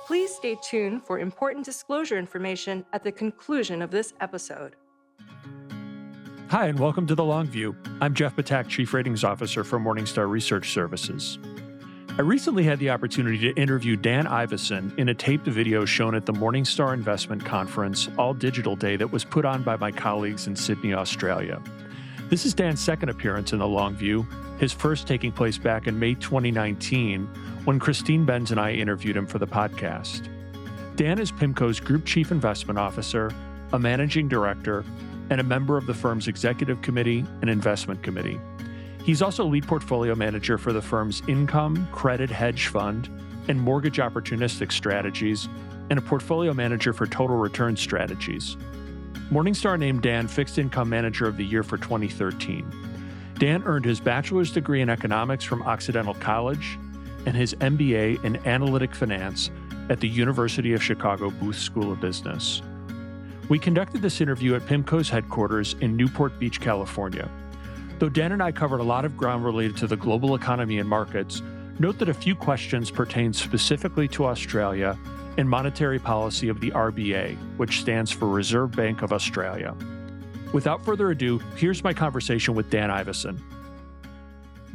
Please stay tuned for important disclosure information at the conclusion of this episode. Hi, and welcome to The Long View. I'm Jeff Batak, Chief Ratings Officer for Morningstar Research Services. I recently had the opportunity to interview Dan Ivascyn in a taped video shown at the Morningstar Investment Conference All Digital Day that was put on by my colleagues in Sydney, Australia. This is Dan's second appearance in The Long View, his first taking place back in May 2019 when Christine Benz and I interviewed him for the podcast. Dan is Pimco's Group Chief Investment Officer, a Managing Director, and a member of the firm's Executive Committee and Investment Committee. He's also lead portfolio manager for the firm's income, credit hedge fund, and mortgage opportunistic strategies, and a portfolio manager for total return strategies. Morningstar named Dan Fixed Income Manager of the Year for 2013. Dan earned his bachelor's degree in economics from Occidental College and his MBA in analytic finance at the University of Chicago Booth School of Business. We conducted this interview at Pimco's headquarters in Newport Beach, California. Though Dan and I covered a lot of ground related to the global economy and markets, note that a few questions pertain specifically to Australia and monetary policy of the RBA, which stands for Reserve Bank of Australia. Without further ado, here's my conversation with Dan Ivascyn.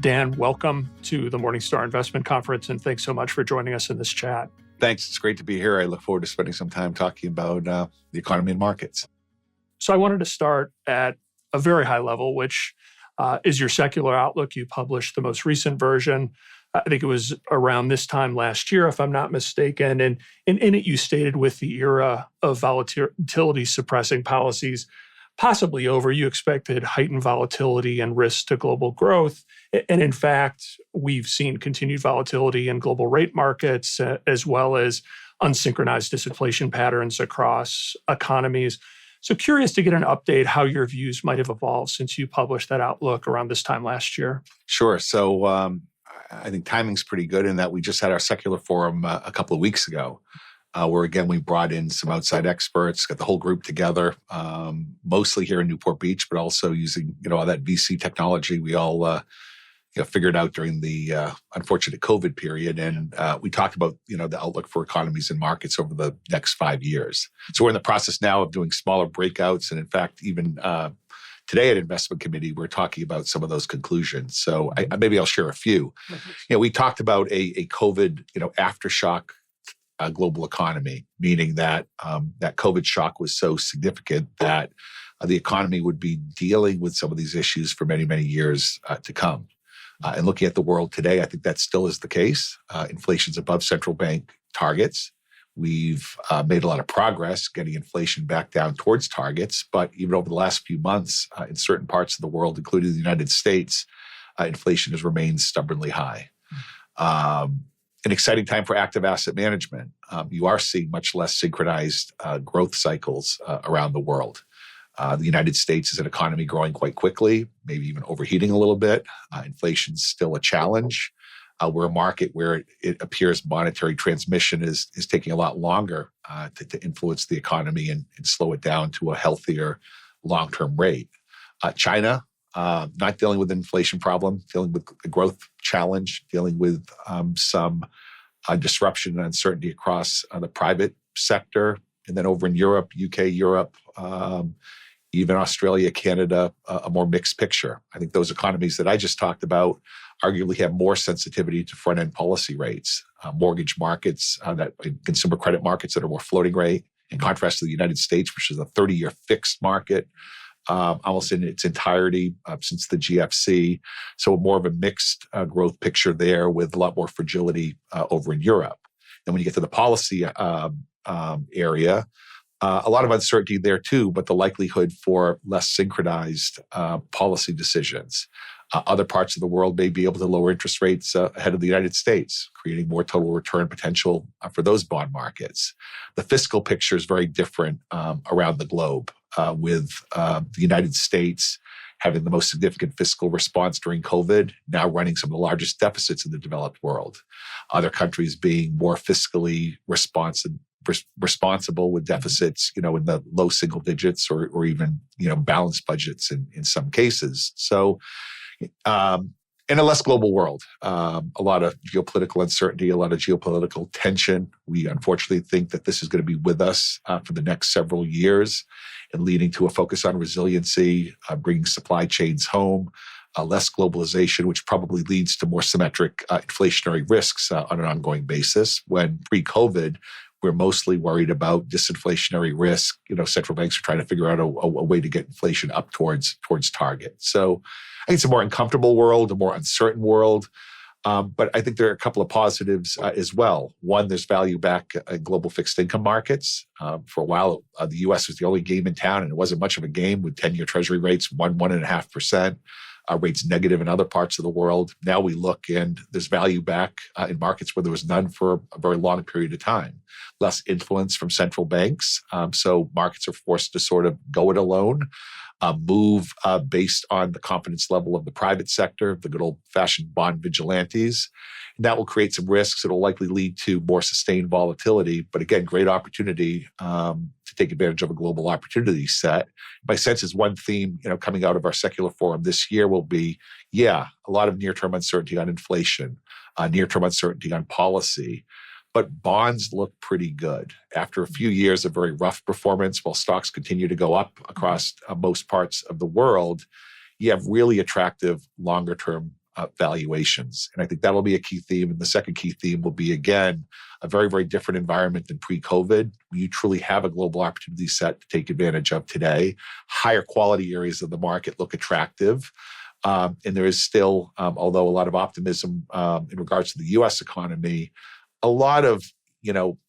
Dan, welcome to the Morningstar Investment Conference, and thanks so much for joining us in this chat. Thanks. It's great to be here. I look forward to spending some time talking about the economy and markets. So I wanted to start at a very high level, which is your secular outlook. You published the most recent version. I think it was around this time last year, if I'm not mistaken. And in it, you stated with the era of volatility suppressing policies possibly over, you expected heightened volatility and risk to global growth. And in fact, we've seen continued volatility in global rate markets, as well as unsynchronized disinflation patterns across economies. So curious to get an update how your views might have evolved since you published that outlook around this time last year. Sure. So I think timing's pretty good in that we just had our secular forum a couple of weeks ago, where again, we brought in some outside experts, got the whole group together, mostly here in Newport Beach, but also using, all that VC technology we all figured out during the unfortunate COVID period. And we talked about, the outlook for economies and markets over the next 5 years. So we're in the process now of doing smaller breakouts. And in fact, even today at Investment Committee, we're talking about some of those conclusions. So maybe I'll share a few. We talked about a COVID, aftershock global economy, meaning that that COVID shock was so significant that the economy would be dealing with some of these issues for many, many years to come. And looking at the world today, I think that still is the case. Inflation's above central bank targets. We've made a lot of progress getting inflation back down towards targets. But even over the last few months, in certain parts of the world, including the United States, inflation has remained stubbornly high. An exciting time for active asset management. You are seeing much less synchronized growth cycles around the world. The United States is an economy growing quite quickly, maybe even overheating a little bit. Inflation's still a challenge. We're a market where it appears monetary transmission is taking a lot longer to influence the economy and slow it down to a healthier long-term rate. China, not dealing with an inflation problem, dealing with a growth challenge, dealing with some disruption and uncertainty across the private sector. And then over in Europe, UK, Europe, even Australia, Canada, a more mixed picture. I think those economies that I just talked about arguably have more sensitivity to front-end policy rates, mortgage markets, consumer credit markets that are more floating rate, in contrast to the United States, which is a 30-year fixed market, almost in its entirety since the GFC. So more of a mixed growth picture there with a lot more fragility over in Europe. And when you get to the policy area, a lot of uncertainty there too, but the likelihood for less synchronized policy decisions. Other parts of the world may be able to lower interest rates ahead of the United States, creating more total return potential for those bond markets. The fiscal picture is very different around the globe, with the United States having the most significant fiscal response during COVID, now running some of the largest deficits in the developed world. Other countries being more fiscally responsible with deficits, in the low single digits or even, balanced budgets in some cases. So, In a less global world, a lot of geopolitical uncertainty, a lot of geopolitical tension. We unfortunately think that this is going to be with us for the next several years and leading to a focus on resiliency, bringing supply chains home, less globalization, which probably leads to more symmetric inflationary risks on an ongoing basis. When pre-COVID, we're mostly worried about disinflationary risk. Central banks are trying to figure out a way to get inflation up towards target. So I think it's a more uncomfortable world, a more uncertain world. But I think there are a couple of positives as well. One, there's value back in global fixed income markets. For a while, the U.S. was the only game in town, and it wasn't much of a game with 10-year Treasury rates 1.5%. Rates negative in other parts of the world. Now we look and there's value back in markets where there was none for a very long period of time. Less influence from central banks. So markets are forced to sort of go it alone, move based on the confidence level of the private sector, the good old-fashioned bond vigilantes. And that will create some risks. It'll likely lead to more sustained volatility. But again, great opportunity to take advantage of a global opportunity set. My sense is one theme, coming out of our secular forum this year will be, a lot of near-term uncertainty on inflation, near-term uncertainty on policy, but bonds look pretty good. After a few years of very rough performance, while stocks continue to go up across most parts of the world, you have really attractive longer-term valuations. And I think that'll be a key theme. And the second key theme will be, again, a very, very different environment than pre-COVID. You truly have a global opportunity set to take advantage of today. Higher quality areas of the market look attractive. And there is still, although a lot of optimism in regards to the U.S. economy, a lot of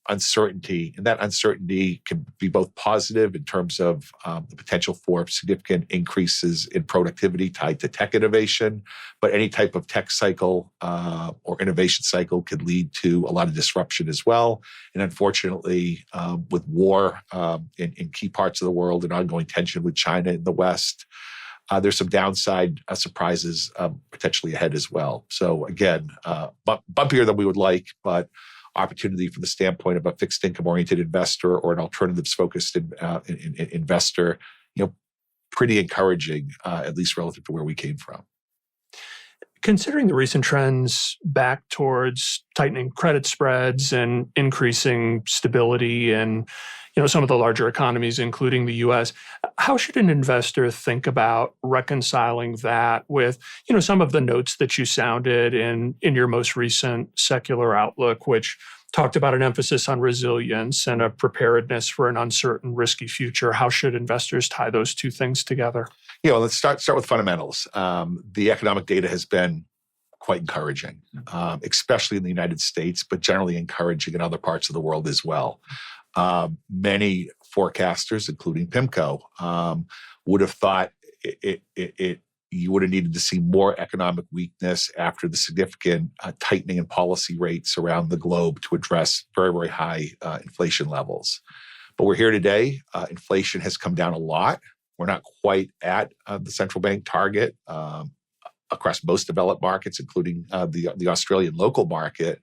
uncertainty, and that uncertainty can be both positive in terms of the potential for significant increases in productivity tied to tech innovation, but any type of tech cycle or innovation cycle could lead to a lot of disruption as well. And unfortunately, with war in key parts of the world and ongoing tension with China in the West, there's some downside surprises potentially ahead as well. So again, bumpier than we would like, but opportunity from the standpoint of a fixed income-oriented investor or an alternatives-focused investor, pretty encouraging, at least relative to where we came from. Considering the recent trends back towards tightening credit spreads and increasing stability in some of the larger economies, including the U.S., how should an investor think about reconciling that with some of the notes that you sounded in your most recent secular outlook, which talked about an emphasis on resilience and a preparedness for an uncertain, risky future? How should investors tie those two things together? Let's start with fundamentals. The economic data has been quite encouraging, especially in the United States, but generally encouraging in other parts of the world as well. Many forecasters, including Pimco, would have thought you would have needed to see more economic weakness after the significant tightening in policy rates around the globe to address very, very high inflation levels. But we're here today. Inflation has come down a lot. We're not quite at the central bank target across most developed markets, including the Australian local market.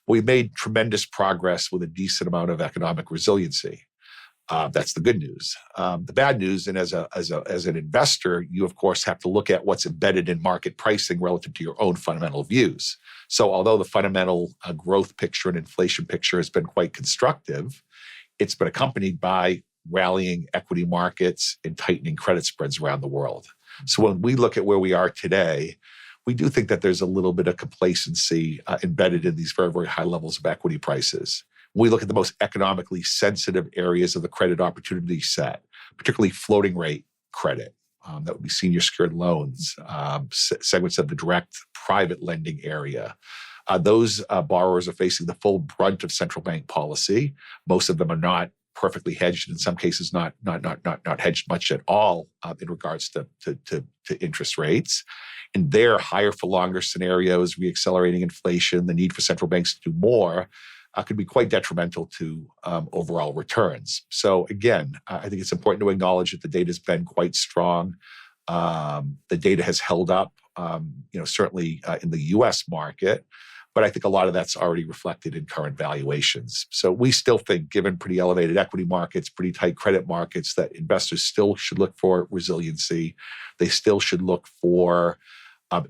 We've made tremendous progress with a decent amount of economic resiliency. That's the good news. The bad news, and as an investor, you of course have to look at what's embedded in market pricing relative to your own fundamental views. So although the fundamental growth picture and inflation picture has been quite constructive, it's been accompanied by rallying equity markets and tightening credit spreads around the world. So when we look at where we are today, we do think that there's a little bit of complacency embedded in these very, very high levels of equity prices. When we look at the most economically sensitive areas of the credit opportunity set, particularly floating rate credit, that would be senior secured loans, segments of the direct private lending area. Those borrowers are facing the full brunt of central bank policy. Most of them are not perfectly hedged, in some cases not hedged much at all in regards to interest rates. And their higher for longer scenarios, reaccelerating inflation, the need for central banks to do more, could be quite detrimental to overall returns. So again, I think it's important to acknowledge that the data has been quite strong. The data has held up, certainly in the U.S. market, but I think a lot of that's already reflected in current valuations. So we still think, given pretty elevated equity markets, pretty tight credit markets, that investors still should look for resiliency. They still should look for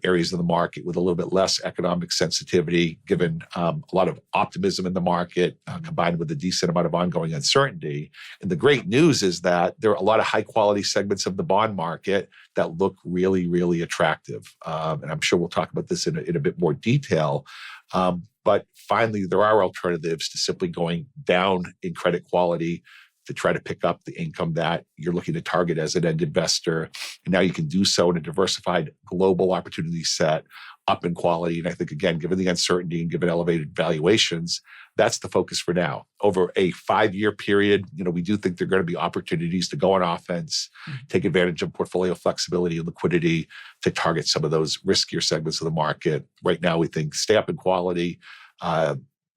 areas of the market with a little bit less economic sensitivity, given a lot of optimism in the market, combined with a decent amount of ongoing uncertainty. And the great news is that there are a lot of high-quality segments of the bond market that look really, really attractive. And I'm sure we'll talk about this in a bit more detail. But finally, there are alternatives to simply going down in credit quality to try to pick up the income that you're looking to target as an end investor. And now you can do so in a diversified global opportunity set, up in quality. And I think, again, given the uncertainty and given elevated valuations, that's the focus for now. Over a 5-year period, we do think there are going to be opportunities to go on offense, take advantage of portfolio flexibility and liquidity to target some of those riskier segments of the market. Right now, we think stay up in quality.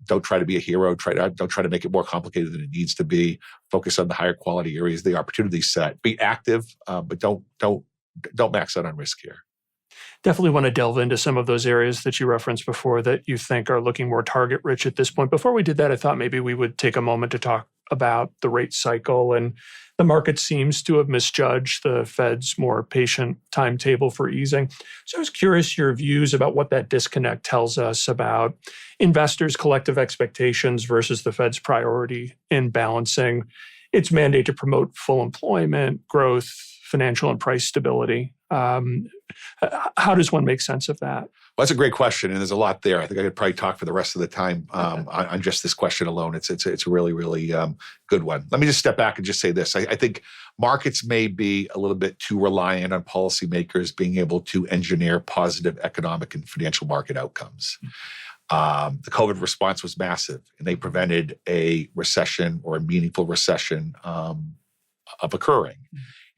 Don't try to be a hero. Don't try to make it more complicated than it needs to be. Focus on the higher quality areas, the opportunity set. Be active, but don't max out on risk here. Definitely want to delve into some of those areas that you referenced before that you think are looking more target rich at this point. Before we did that, I thought maybe we would take a moment to talk about the rate cycle. And the market seems to have misjudged the Fed's more patient timetable for easing. So I was curious your views about what that disconnect tells us about investors' collective expectations versus the Fed's priority in balancing its mandate to promote full employment, growth, financial and price stability. How does one make sense of that? Well, that's a great question, and there's a lot there. I think I could probably talk for the rest of the time on just this question alone. It's a really, really good one. Let me just step back and just say this. I think markets may be a little bit too reliant on policymakers being able to engineer positive economic and financial market outcomes. The COVID response was massive, and they prevented a recession or a meaningful recession of occurring.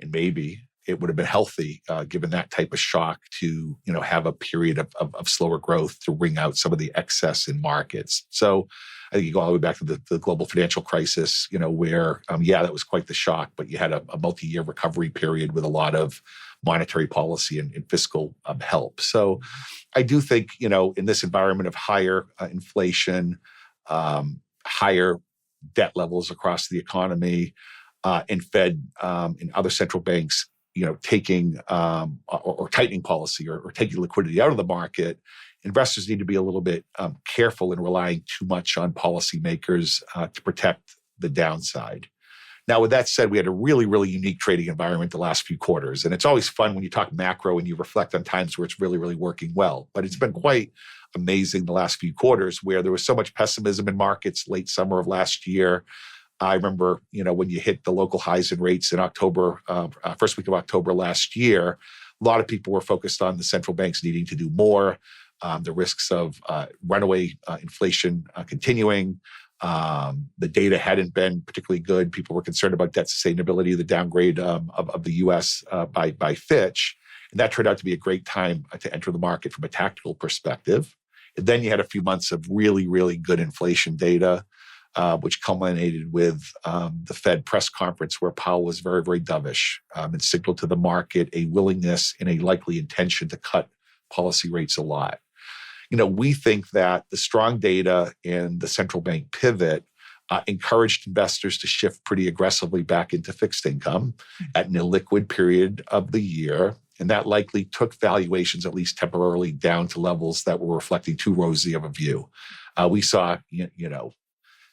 And maybe it would have been healthy, given that type of shock, to have a period of slower growth to wring out some of the excess in markets. So I think you go all the way back to the global financial crisis, where, that was quite the shock, but you had a multi-year recovery period with a lot of monetary policy and fiscal help. So I do think, in this environment of higher inflation, higher debt levels across the economy, and Fed and other central banks, taking or tightening policy or taking liquidity out of the market, investors need to be a little bit careful in relying too much on policymakers to protect the downside. Now, with that said, we had a really, really unique trading environment the last few quarters. And it's always fun when you talk macro and you reflect on times where it's really, really working well. But it's been quite amazing the last few quarters where there was so much pessimism in markets late summer of last year. I remember, when you hit the local highs in rates in October, first week of October last year, a lot of people were focused on the central banks needing to do more, the risks of runaway inflation continuing. The data hadn't been particularly good. People were concerned about debt sustainability, the downgrade of the U.S. by Fitch. And that turned out to be a great time to enter the market from a tactical perspective. And then you had a few months of really, really good inflation data, which culminated with the Fed press conference where Powell was very, very dovish and signaled to the market a willingness and a likely intention to cut policy rates a lot. We think that the strong data and the central bank pivot encouraged investors to shift pretty aggressively back into fixed income at an illiquid period of the year. And that likely took valuations, at least temporarily, down to levels that were reflecting too rosy of a view. We saw,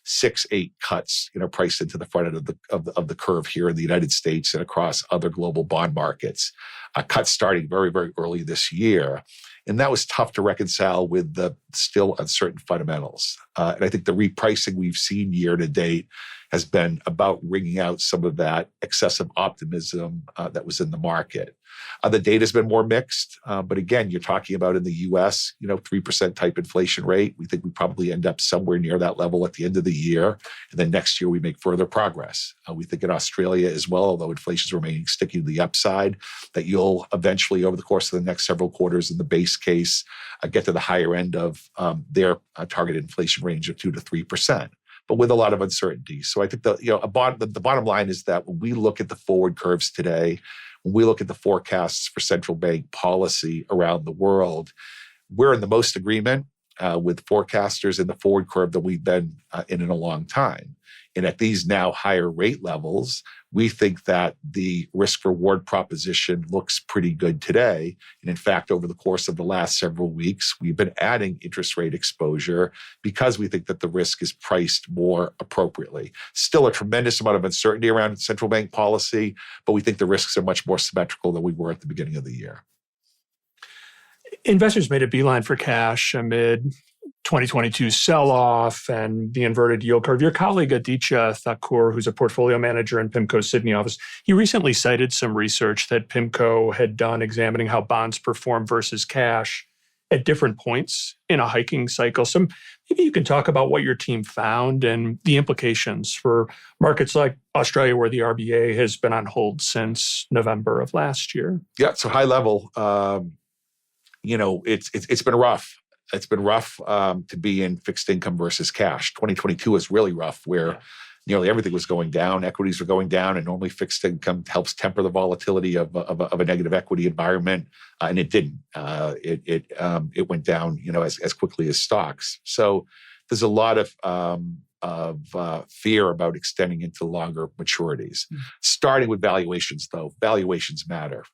6-8 cuts, priced into the front end of the curve here in the United States and across other global bond markets. Cuts starting very, very early this year. And that was tough to reconcile with the still uncertain fundamentals. And I think the repricing we've seen year to date has been about wringing out some of that excessive optimism that was in the market. The data's been more mixed, but again, you're talking about in the U.S., 3% type inflation rate. We think we probably end up somewhere near that level at the end of the year. And then next year, we make further progress. We think in Australia as well, although inflation is remaining sticky to the upside, that you'll eventually, over the course of the next several quarters in the base case, get to the higher end of their targeted inflation range of 2 to 3%. But with a lot of uncertainty. So I think the bottom line is that when we look at the forward curves today, when we look at the forecasts for central bank policy around the world, we're in the most agreement with forecasters in the forward curve than we've been in a long time. And at these now higher rate levels, we think that the risk-reward proposition looks pretty good today. And in fact, over the course of the last several weeks, we've been adding interest rate exposure because we think that the risk is priced more appropriately. Still a tremendous amount of uncertainty around central bank policy, but we think the risks are much more symmetrical than we were at the beginning of the year. Investors made a beeline for cash amid 2022 sell-off and the inverted yield curve. Your colleague Aditya Thakur, who's a portfolio manager in Pimco's Sydney office, he recently cited some research that Pimco had done examining how bonds perform versus cash at different points in a hiking cycle. So maybe you can talk about what your team found and the implications for markets like Australia, where the RBA has been on hold since November of last year. Yeah, so high level, it's been rough. It's been rough to be in fixed income versus cash. 2022 was really rough, where nearly everything was going down. Equities were going down, and normally fixed income helps temper the volatility of a negative equity environment, and it didn't. It went down, as quickly as stocks. So there's a lot of fear about extending into longer maturities. Starting with valuations, though, valuations matter.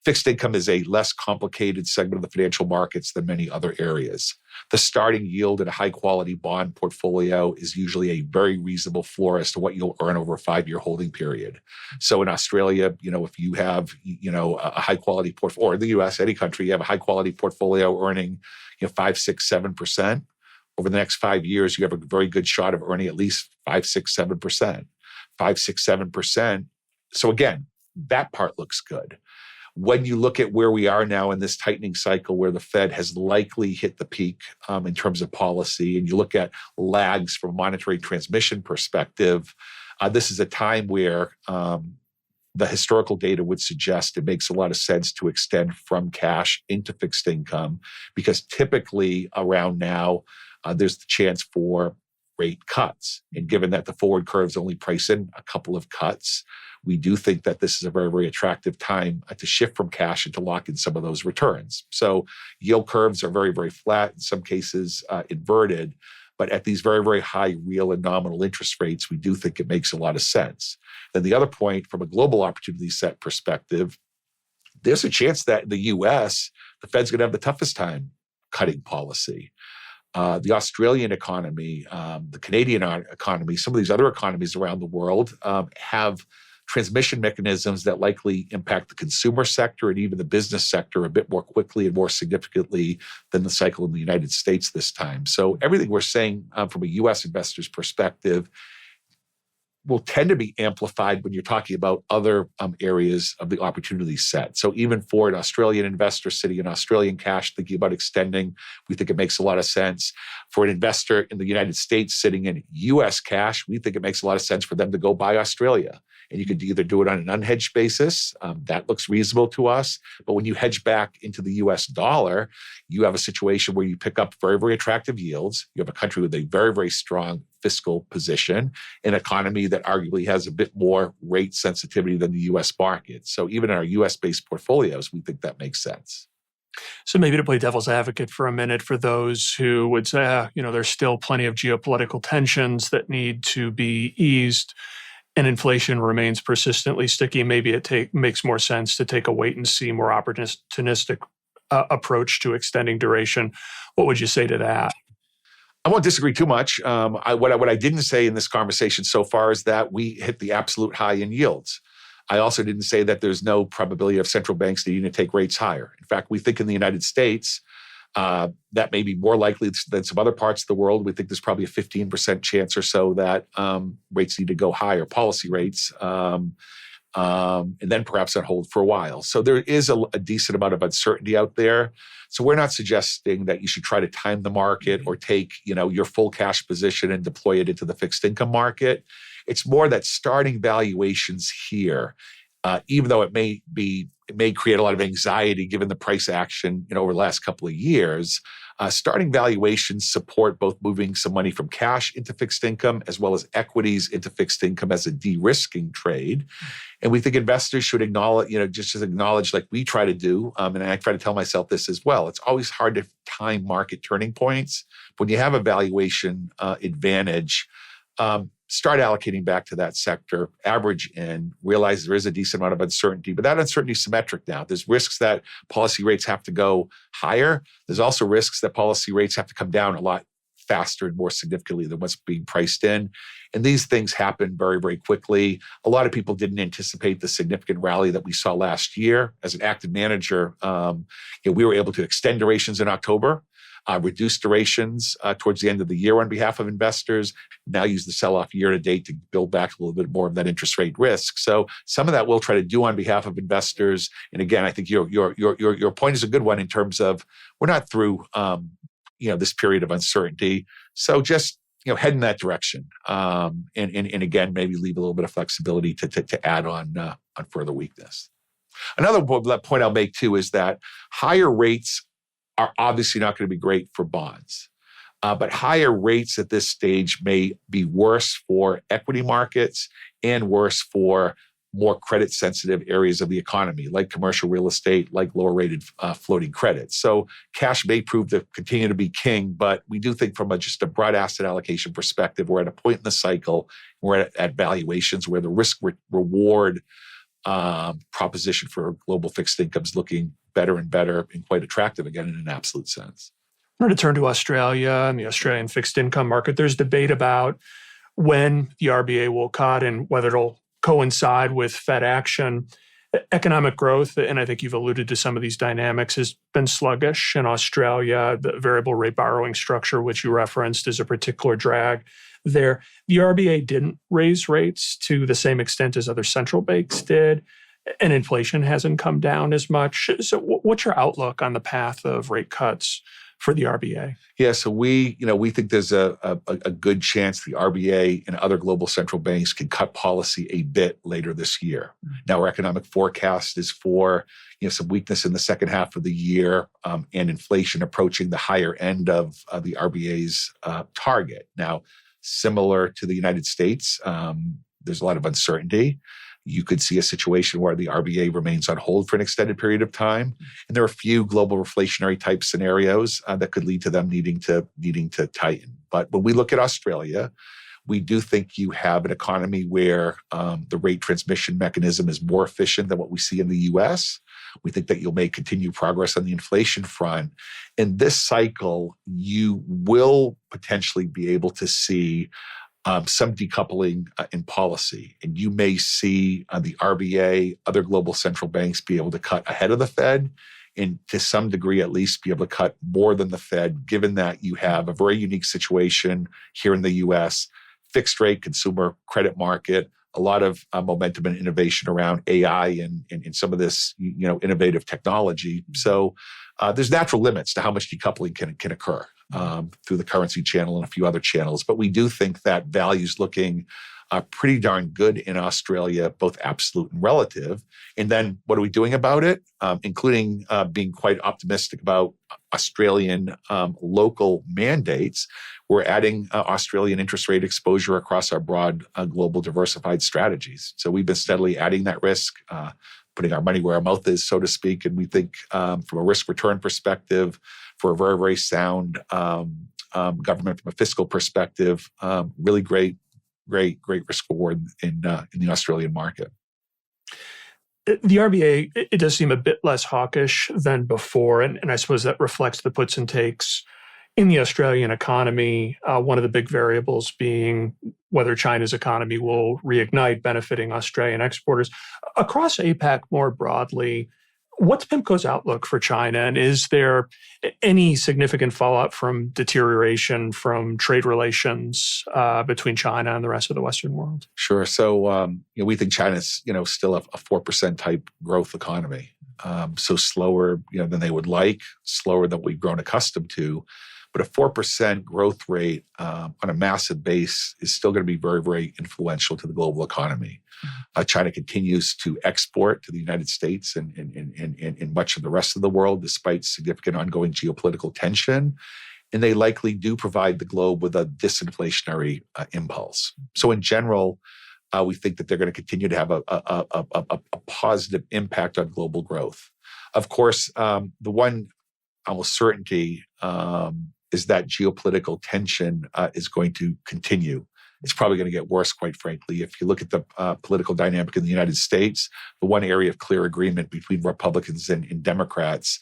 Fixed income is a less complicated segment of the financial markets than many other areas. The starting yield in a high-quality bond portfolio is usually a very reasonable floor as to what you'll earn over a 5-year holding period. So in Australia, if you have, a high-quality portfolio, or in the U.S., any country, you have a high-quality portfolio earning, 5, 6, 7%. Over the next 5 years, you have a very good shot of earning at least 5, 6, 7%. 5, 6, 7%. So again, that part looks good. When you look at where we are now in this tightening cycle, where the Fed has likely hit the peak in terms of policy, and you look at lags from a monetary transmission perspective, this is a time where the historical data would suggest it makes a lot of sense to extend from cash into fixed income, because typically around now, there's the chance for rate cuts. And given that the forward curves only price in a couple of cuts, we do think that this is a very, very attractive time to shift from cash and to lock in some of those returns. So yield curves are very, very flat, in some cases inverted. But at these very, very high real and nominal interest rates, we do think it makes a lot of sense. Then the other point, from a global opportunity set perspective, there's a chance that in the U.S., the Fed's going to have the toughest time cutting policy. The Australian economy, the Canadian economy, some of these other economies around the world have transmission mechanisms that likely impact the consumer sector and even the business sector a bit more quickly and more significantly than the cycle in the United States this time. So everything we're saying from a U.S. investor's perspective will tend to be amplified when you're talking about other areas of the opportunity set. So even for an Australian investor sitting in Australian cash thinking about extending, we think it makes a lot of sense. For an investor in the United States sitting in U.S. cash, we think it makes a lot of sense for them to go buy Australia. And you could either do it on an unhedged basis. That looks reasonable to us. But when you hedge back into the US dollar, you have a situation where you pick up very, very attractive yields. You have a country with a very, very strong fiscal position, an economy that arguably has a bit more rate sensitivity than the US market. So even in our US-based portfolios, we think that makes sense. So maybe to play devil's advocate for a minute, for those who would say, there's still plenty of geopolitical tensions that need to be eased, and inflation remains persistently sticky, maybe it makes more sense to take a wait-and-see, more opportunistic approach to extending duration. What would you say to that? I won't disagree too much. What I didn't say in this conversation so far is that we hit the absolute high in yields. I also didn't say that there's no probability of central banks needing to take rates higher. In fact, we think in the United States, that may be more likely than some other parts of the world. We think there's probably a 15% chance or so that rates need to go higher, policy rates, and then perhaps on hold for a while. So there is a decent amount of uncertainty out there. So we're not suggesting that you should try to time the market or take your full cash position and deploy it into the fixed income market. It's more that starting valuations here, even though it may be it may create a lot of anxiety given the price action, over the last couple of years. Starting valuations support both moving some money from cash into fixed income as well as equities into fixed income as a de-risking trade. And we think investors should acknowledge, just as acknowledge like we try to do, and I try to tell myself this as well, it's always hard to time market turning points. When you have a valuation advantage, start allocating back to that sector, average in, realize there is a decent amount of uncertainty, but that uncertainty is symmetric now. There's risks that policy rates have to go higher. There's also risks that policy rates have to come down a lot faster and more significantly than what's being priced in. And these things happen very, very quickly. A lot of people didn't anticipate the significant rally that we saw last year. As an active manager, we were able to extend durations in October, reduce durations towards the end of the year on behalf of investors, now use the sell-off year to date to build back a little bit more of that interest rate risk. So some of that we'll try to do on behalf of investors. And again, I think your point is a good one in terms of we're not through this period of uncertainty. So just head in that direction. And again, maybe leave a little bit of flexibility to add on further weakness. Another point I'll make too is that higher rates are obviously not going to be great for bonds. But higher rates at this stage may be worse for equity markets and worse for more credit-sensitive areas of the economy, like commercial real estate, like lower-rated floating credit. So cash may prove to continue to be king, but we do think from just a broad asset allocation perspective, we're at a point in the cycle, we're at valuations where the risk-reward proposition for global fixed income is looking better and better and quite attractive again in an absolute sense. I'm going to turn to Australia and the Australian fixed income market. There's debate about when the RBA will cut and whether it'll coincide with Fed action. Economic growth, and I think you've alluded to some of these dynamics, has been sluggish in Australia. The variable rate borrowing structure, which you referenced, is a particular drag there. The RBA didn't raise rates to the same extent as other central banks did, and inflation hasn't come down as much. So what's your outlook on the path of rate cuts for the RBA? Yeah, so we think there's a good chance the RBA and other global central banks can cut policy a bit later this year. Mm-hmm. Now, our economic forecast is for some weakness in the second half of the year and inflation approaching the higher end of the RBA's target. Now, similar to the United States, there's a lot of uncertainty. You could see a situation where the RBA remains on hold for an extended period of time. And there are a few global reflationary type scenarios that could lead to them needing to tighten. But when we look at Australia, we do think you have an economy where the rate transmission mechanism is more efficient than what we see in the US. We think that you'll make continued progress on the inflation front. In this cycle, you will potentially be able to see some decoupling in policy. And you may see the RBA, other global central banks be able to cut ahead of the Fed and to some degree at least be able to cut more than the Fed, given that you have a very unique situation here in the US, fixed rate consumer credit market, a lot of momentum and innovation around AI and some of this innovative technology. So there's natural limits to how much decoupling can occur through the currency channel and a few other channels. But we do think that value's looking pretty darn good in Australia, both absolute and relative. And then what are we doing about it? Including being quite optimistic about Australian local mandates. We're adding Australian interest rate exposure across our broad global diversified strategies. So we've been steadily adding that risk, putting our money where our mouth is, so to speak. And we think from a risk return perspective, for a very, very sound government from a fiscal perspective, really great risk reward in the Australian market. The RBA, it does seem a bit less hawkish than before, and I suppose that reflects the puts and takes in the Australian economy. One of the big variables being whether China's economy will reignite, benefiting Australian exporters. Across APAC more broadly, what's Pimco's outlook for China, and is there any significant fallout from deterioration from trade relations between China and the rest of the Western world? Sure. So we think China's still a 4% type growth economy. So slower than they would like, slower than we've grown accustomed to. But a 4% growth rate on a massive base is still going to be very, very influential to the global economy. China continues to export to the United States and much of the rest of the world, despite significant ongoing geopolitical tension. And they likely do provide the globe with a disinflationary impulse. So in general, we think that they're going to continue to have a positive impact on global growth. Of course, the one almost certainty is that geopolitical tension is going to continue. It's probably going to get worse, quite frankly. If you look at the political dynamic in the United States, the one area of clear agreement between Republicans and Democrats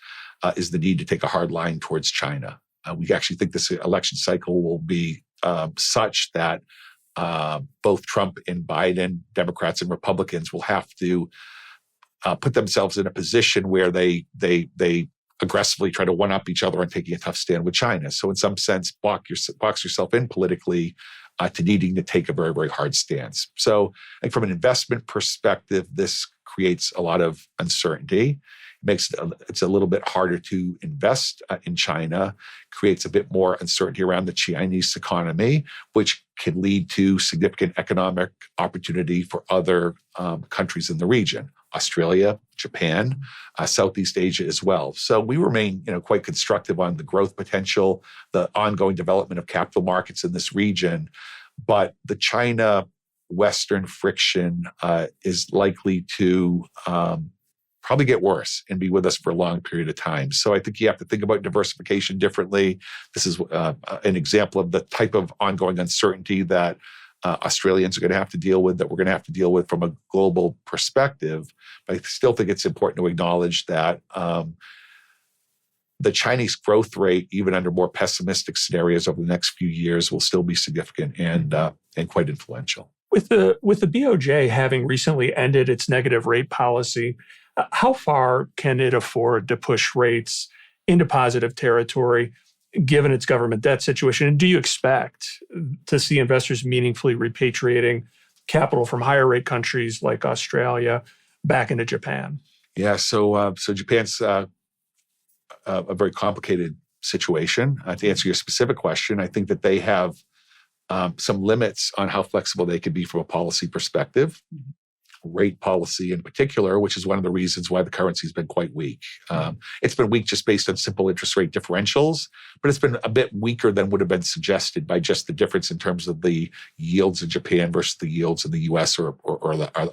is the need to take a hard line towards China. We actually think this election cycle will be such that both Trump and Biden, Democrats and Republicans, will have to put themselves in a position where they aggressively try to one-up each other on taking a tough stand with China. So in some sense, box yourself in politically to needing to take a very, very hard stance. So I think from an investment perspective, this creates a lot of uncertainty. Makes it's a little bit harder to invest in China, creates a bit more uncertainty around the Chinese economy, which can lead to significant economic opportunity for other countries in the region, Australia, Japan, Southeast Asia as well. So we remain quite constructive on the growth potential, the ongoing development of capital markets in this region. But the China-Western friction is likely to probably get worse and be with us for a long period of time. So I think you have to think about diversification differently. This is an example of the type of ongoing uncertainty that Australians are going to have to deal with, that we're going to have to deal with from a global perspective. But I still think it's important to acknowledge that the Chinese growth rate, even under more pessimistic scenarios over the next few years, will still be significant and quite influential. With the BOJ having recently ended its negative rate policy, how far can it afford to push rates into positive territory, given its government debt situation? And do you expect to see investors meaningfully repatriating capital from higher rate countries like Australia back into Japan? Yeah, so Japan's a very complicated situation. To answer your specific question, I think that they have some limits on how flexible they could be from a policy perspective. Rate policy in particular, which is one of the reasons why the currency has been quite weak. It's been weak just based on simple interest rate differentials, but it's been a bit weaker than would have been suggested by just the difference in terms of the yields in Japan versus the yields in the US or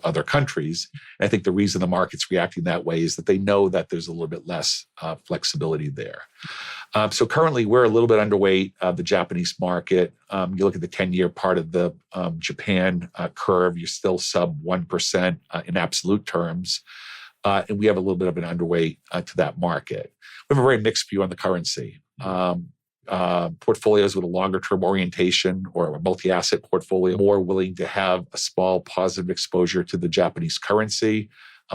other countries. And I think the reason the market's reacting that way is that they know that there's a little bit less flexibility there. So currently, we're a little bit underweight the Japanese market. You look at the 10-year part of the Japan curve, you're still sub 1% in absolute terms. And we have a little bit of an underweight to that market. We have a very mixed view on the currency. Portfolios with a longer-term orientation or a multi-asset portfolio more willing to have a small positive exposure to the Japanese currency.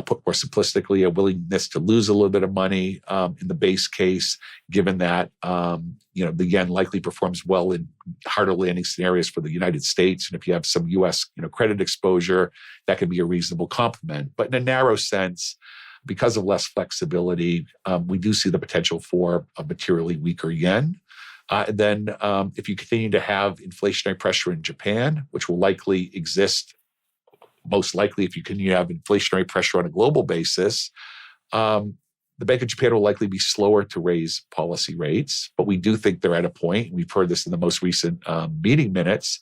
Put more simplistically, a willingness to lose a little bit of money in the base case, given that the yen likely performs well in harder landing scenarios for the United States, and if you have some U.S. credit exposure, that can be a reasonable complement. But in a narrow sense, because of less flexibility, we do see the potential for a materially weaker yen. And then, if you continue to have inflationary pressure in Japan, which will likely exist. Most likely, if you continue to have inflationary pressure on a global basis, the Bank of Japan will likely be slower to raise policy rates. But we do think they're at a point, we've heard this in the most recent meeting minutes,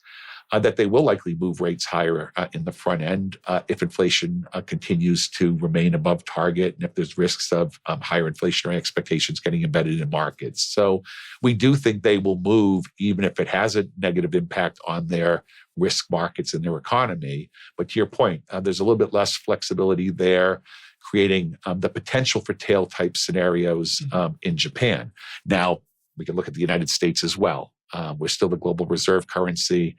that they will likely move rates higher in the front end if inflation continues to remain above target and if there's risks of higher inflationary expectations getting embedded in markets. So we do think they will move, even if it has a negative impact on their risk markets and their economy. But to your point, there's a little bit less flexibility there, creating the potential for tail type scenarios in Japan. Now, we can look at the United States as well. We're still the global reserve currency.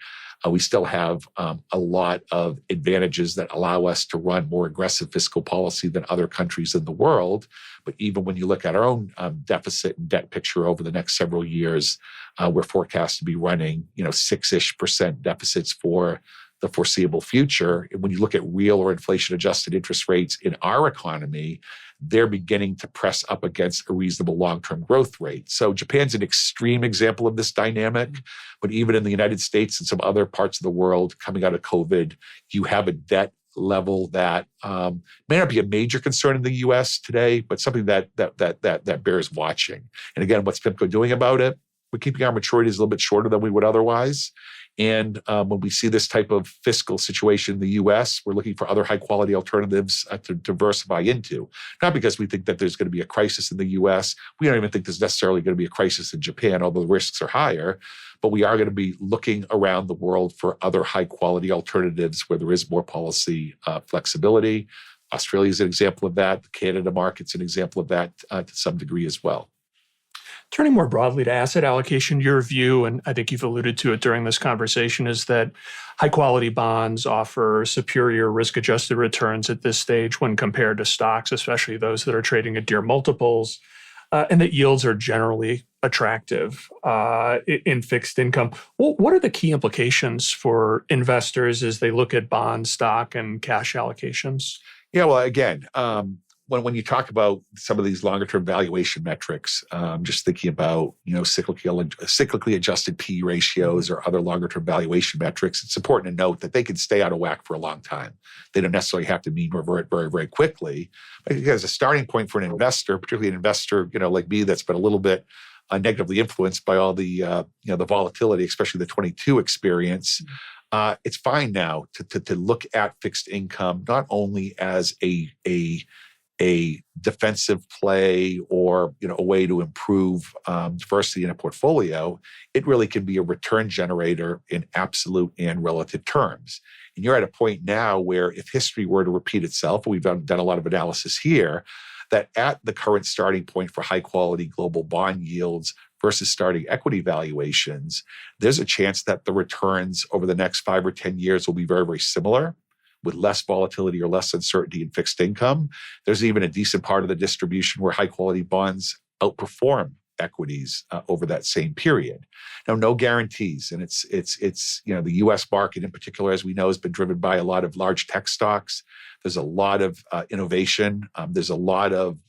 We still have a lot of advantages that allow us to run more aggressive fiscal policy than other countries in the world. But even when you look at our own deficit and debt picture over the next several years, we're forecast to be running 6-ish% deficits for the foreseeable future. And when you look at real or inflation-adjusted interest rates in our economy, they're beginning to press up against a reasonable long-term growth rate. So Japan's an extreme example of this dynamic, but even in the United States and some other parts of the world coming out of COVID, you have a debt level that may not be a major concern in the U.S. today, but something that bears watching. And again, what's Pimco doing about it? We're keeping our maturities a little bit shorter than we would otherwise. And when we see this type of fiscal situation in the U.S., we're looking for other high-quality alternatives to diversify into. Not because we think that there's going to be a crisis in the U.S. We don't even think there's necessarily going to be a crisis in Japan, although the risks are higher. But we are going to be looking around the world for other high-quality alternatives where there is more policy flexibility. Australia is an example of that. The Canada market's an example of that to some degree as well. Turning more broadly to asset allocation, your view, and I think you've alluded to it during this conversation, is that high-quality bonds offer superior risk-adjusted returns at this stage when compared to stocks, especially those that are trading at dear multiples, and that yields are generally attractive in fixed income. Well, what are the key implications for investors as they look at bond, stock, and cash allocations? Yeah, well, again, when you talk about some of these longer term valuation metrics, just thinking about cyclically adjusted P ratios or other longer term valuation metrics, it's important to note that they can stay out of whack for a long time. They don't necessarily have to mean revert very, very quickly. Because a starting point for an investor, particularly an investor like me that's been a little bit negatively influenced by all the the volatility, especially the 22 experience. It's fine now to look at fixed income not only as a defensive play or a way to improve diversity in a portfolio. It really can be a return generator in absolute and relative terms. And you're at a point now where if history were to repeat itself, and we've done a lot of analysis here, that at the current starting point for high quality global bond yields versus starting equity valuations, there's a chance that the returns over the next 5 or 10 years will be very, very similar, with less volatility or less uncertainty in fixed income. There's even a decent part of the distribution where high quality bonds outperform equities over that same period. Now, no guarantees, and it's the U.S. market in particular, as we know, has been driven by a lot of large tech stocks. There's a lot of innovation. There's a lot of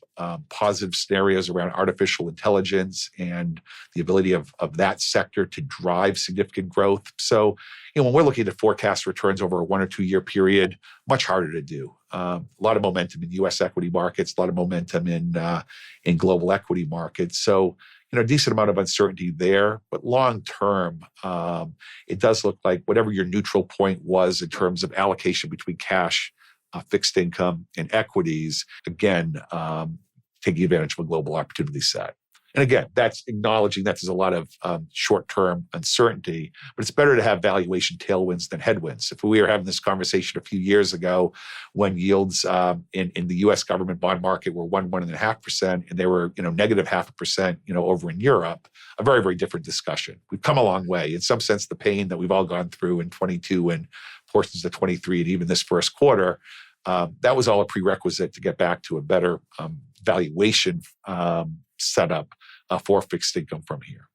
positive scenarios around artificial intelligence and the ability of that sector to drive significant growth. So, when we're looking to forecast returns over a 1 or 2 year period, much harder to do. A lot of momentum in U.S. equity markets, a lot of momentum in global equity markets. So, a decent amount of uncertainty there. But long term, it does look like whatever your neutral point was in terms of allocation between cash, fixed income, and equities, again, taking advantage of a global opportunity set. And again, that's acknowledging that there's a lot of short-term uncertainty, but it's better to have valuation tailwinds than headwinds. If we were having this conversation a few years ago when yields in the U.S. government bond market were 1.5%, and they were negative 0.5% over in Europe, a very, very different discussion. We've come a long way. In some sense, the pain that we've all gone through in 22 and portions of 23 and even this first quarter, that was all a prerequisite to get back to a better valuation setup for fixed income from here.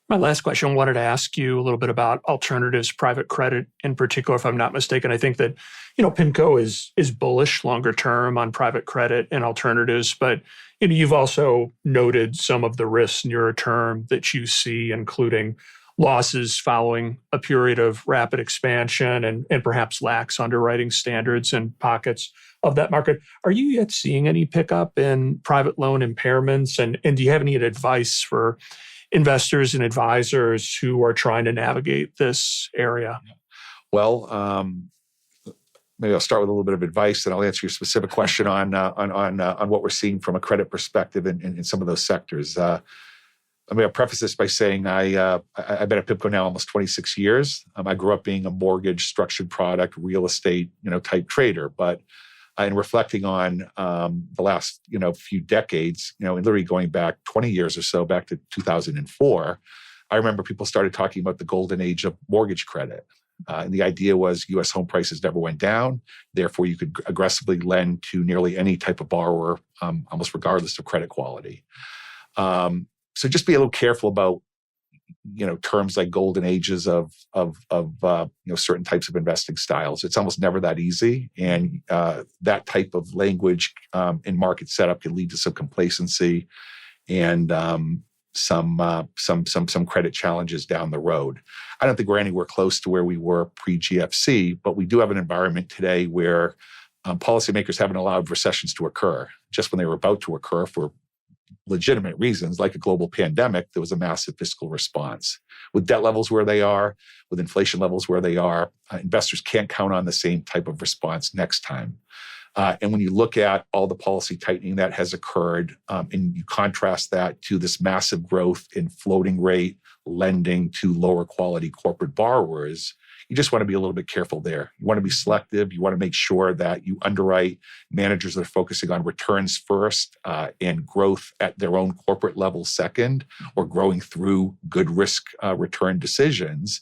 My last question, I wanted to ask you a little bit about alternatives, private credit in particular, if I'm not mistaken. I think that, Pimco is bullish longer term on private credit and alternatives, but you've also noted some of the risks near term that you see, including losses following a period of rapid expansion and perhaps lax underwriting standards in pockets of that market. Are you yet seeing any pickup in private loan impairments? And do you have any advice for investors and advisors who are trying to navigate this area? Well, maybe I'll start with a little bit of advice, and I'll answer your specific question on what we're seeing from a credit perspective in some of those sectors. I'll preface this by saying I've been at Pimco now almost 26 years. I grew up being a mortgage, structured product, real estate, type trader. But in reflecting on the last, few decades, and literally going back 20 years or so, back to 2004, I remember people started talking about the golden age of mortgage credit. And the idea was U.S. home prices never went down. Therefore, you could aggressively lend to nearly any type of borrower, almost regardless of credit quality. So just be a little careful about terms like golden ages of certain types of investing styles. It's almost never that easy, and that type of language in market setup can lead to some complacency and some credit challenges down the road. I don't think we're anywhere close to where we were pre-GFC, but we do have an environment today where policymakers haven't allowed recessions to occur. Just when they were about to occur for legitimate reasons, like a global pandemic, there was a massive fiscal response. With debt levels where they are, with inflation levels where they are, investors can't count on the same type of response next time. And when you look at all the policy tightening that has occurred, and you contrast that to this massive growth in floating rate lending to lower quality corporate borrowers, you just want to be a little bit careful there. You want to be selective. You want to make sure that you underwrite managers that are focusing on returns first and growth at their own corporate level second, or growing through good risk return decisions.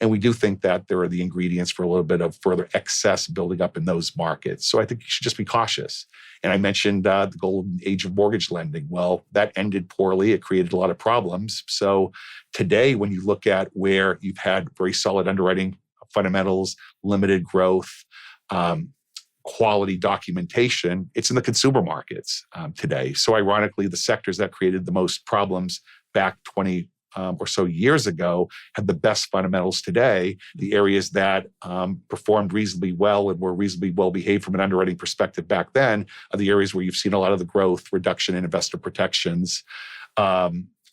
And we do think that there are the ingredients for a little bit of further excess building up in those markets. So I think you should just be cautious. And I mentioned the golden age of mortgage lending. Well, that ended poorly. It created a lot of problems. So today, when you look at where you've had very solid underwriting fundamentals, limited growth, quality documentation, it's in the consumer markets today. So ironically, the sectors that created the most problems back 20 or so years ago have the best fundamentals today. The areas that performed reasonably well and were reasonably well behaved from an underwriting perspective back then are the areas where you've seen a lot of the growth, reduction in investor protections,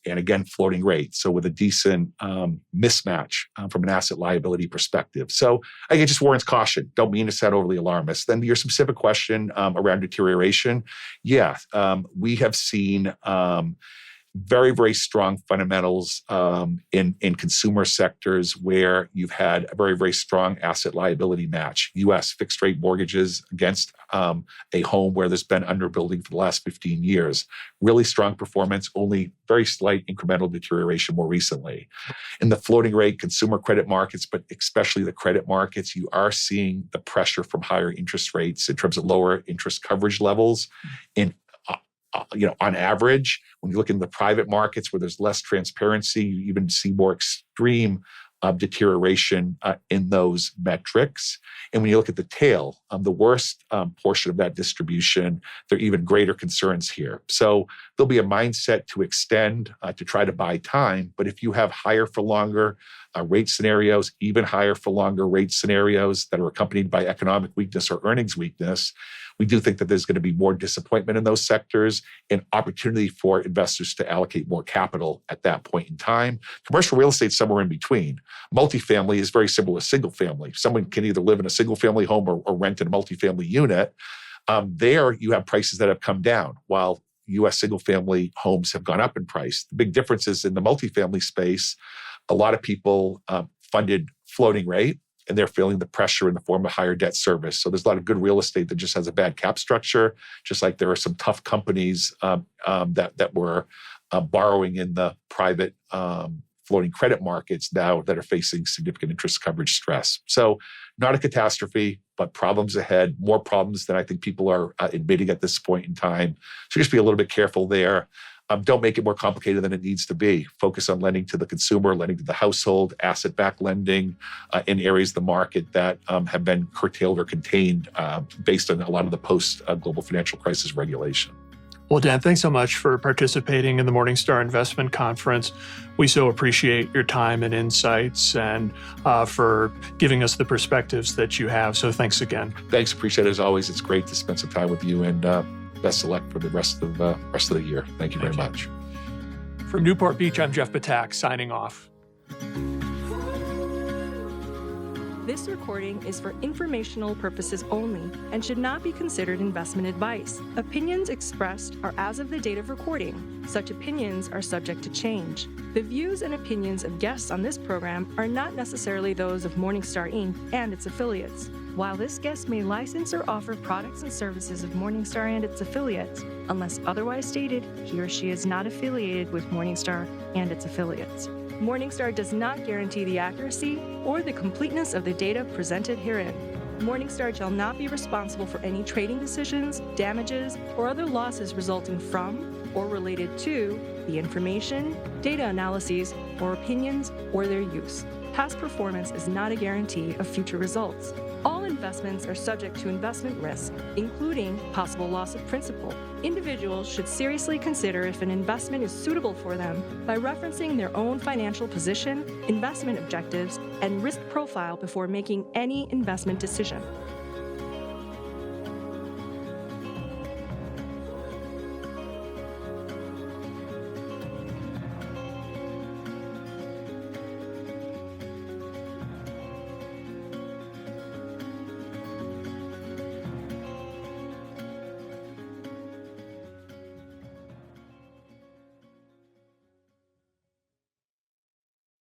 and again, floating rates. So with a decent mismatch from an asset liability perspective. So I think it just warrants caution. Don't mean to sound overly alarmist. Then to your specific question around deterioration. Yeah, we have seen very, very strong fundamentals in consumer sectors where you've had a very, very strong asset liability match. U.S. fixed rate mortgages against a home where there's been underbuilding for the last 15 years. Really strong performance, only very slight incremental deterioration more recently. In the floating rate consumer credit markets, but especially the credit markets, you are seeing the pressure from higher interest rates in terms of lower interest coverage levels on average. When you look in the private markets where there's less transparency, you even see more extreme deterioration in those metrics. And when you look at the tail, the worst portion of that distribution, there are even greater concerns here. So there'll be a mindset to extend, to try to buy time. But if you have higher for longer rate scenarios, even higher for longer rate scenarios that are accompanied by economic weakness or earnings weakness, we do think that there's going to be more disappointment in those sectors and opportunity for investors to allocate more capital at that point in time. Commercial real estate is somewhere in between. Multifamily is very similar to single family. Someone can either live in a single family home or rent in a multifamily unit. There you have prices that have come down while U.S. single family homes have gone up in price. The big difference is in the multifamily space, a lot of people funded floating rate, and they're feeling the pressure in the form of higher debt service. So there's a lot of good real estate that just has a bad cap structure, just like there are some tough companies that were borrowing in the private floating credit markets now that are facing significant interest coverage stress. So not a catastrophe, but problems ahead, more problems than I think people are admitting at this point in time. So just be a little bit careful there. Don't make it more complicated than it needs to be. Focus on lending to the consumer, lending to the household, asset-backed lending in areas of the market that have been curtailed or contained based on a lot of the post-global financial crisis regulation. Well, Dan, thanks so much for participating in the Morningstar Investment Conference. We so appreciate your time and insights and for giving us the perspectives that you have. So thanks again. Thanks. Appreciate it as always. It's great to spend some time with you, and best of luck for the rest of the year. Thank you very much. From Newport Beach, I'm Jeff Patak, signing off. This recording is for informational purposes only and should not be considered investment advice. Opinions expressed are as of the date of recording. Such opinions are subject to change. The views and opinions of guests on this program are not necessarily those of Morningstar Inc. and its affiliates. While this guest may license or offer products and services of Morningstar and its affiliates, unless otherwise stated, he or she is not affiliated with Morningstar and its affiliates. Morningstar does not guarantee the accuracy or the completeness of the data presented herein. Morningstar shall not be responsible for any trading decisions, damages, or other losses resulting from or related to the information, data analyses, or opinions, or their use. Past performance is not a guarantee of future results. All investments are subject to investment risk, including possible loss of principal. Individuals should seriously consider if an investment is suitable for them by referencing their own financial position, investment objectives, and risk profile before making any investment decision.